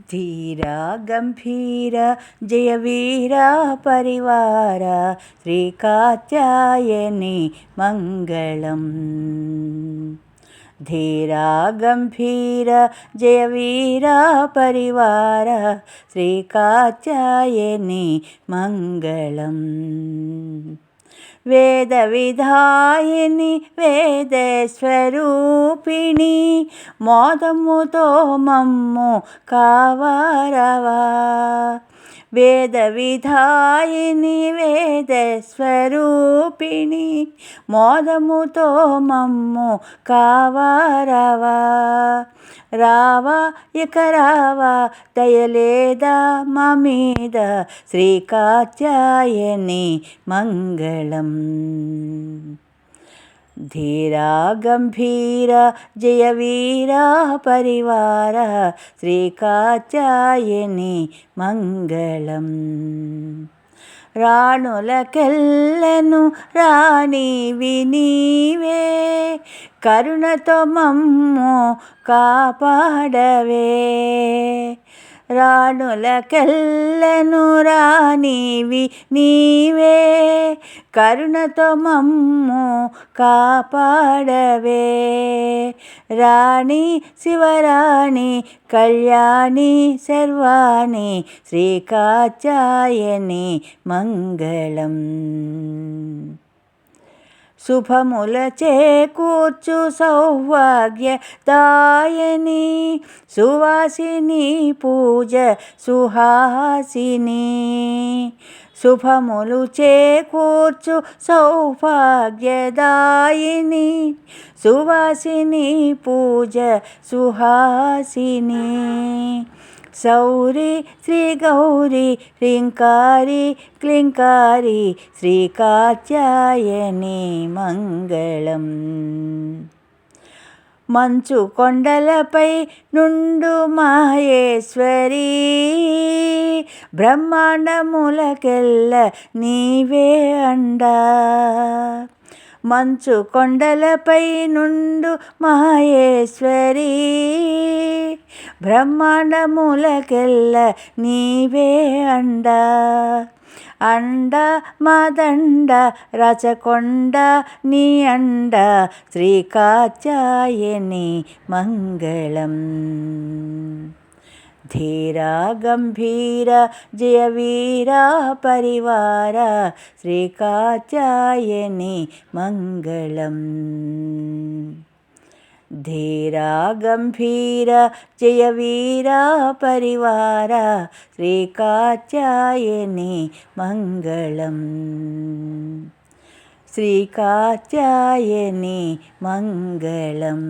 ధీరా గంభీర జయవీర పరివార శ్రీ కాత్యాయని మంగళం. ధీరా గంభీర జయవీర పరివార శ్రీ కాత్యాయని మంగళం. వేద విధాయిని వేదస్వరూపిణి మోదముతో మమ్ము కావారవా. వేద విధాయిని వేదస్వరూపిణి మోదముతో మమ్ము కావారవా. రావా ఇక రావా దయలేదా మా మీద శ్రీ కాత్యాయని మంగళం. ధీరా గంభీర జయవీర పరివార శ్రీ కాత్యాయని మంగళం. రాణులకెల్లను రాణివి నీవే కరుణతో మమ్ము కాపాడవే. రాణులకెల్లను రాణివి నీవే కరుణతో మమ్ము కాపాడవే. రాణి శివరాణి కళ్యాణి సర్వాణి శ్రీ కాత్యాయని మంగళం. శుభముల చేకూర్చు సౌభాగ్యదాయని సువాసిని పూజ సుహాసిని. శుభములు చేకూర్చు సౌభాగ్యదాయిని సువాసిని పూజ సుహాసిని. సౌరి శ్రీ గౌరి హ్రీంకారి క్లింకారి శ్రీ కాత్యాయని మంగళం. మంచు కొండలపై నుండు మాహేశ్వరి బ్రహ్మాండములకెల్ల నీవే అండా. మంచు కొండలపై నుండు మహేశ్వరి బ్రహ్మాండములకెల్ల నీవే అండా. అండ మదండ రచకొండ నీ అండ శ్రీ కాత్యాయని మంగళం. ధీరా గంభీర జయవీర పరివార శ్రీ కాత్యాయని మంగళం. ధీరా గంభీర జయవీర పరివార శ్రీ కాత్యాయని మంగళం. శ్రీ కాత్యాయని మంగళం.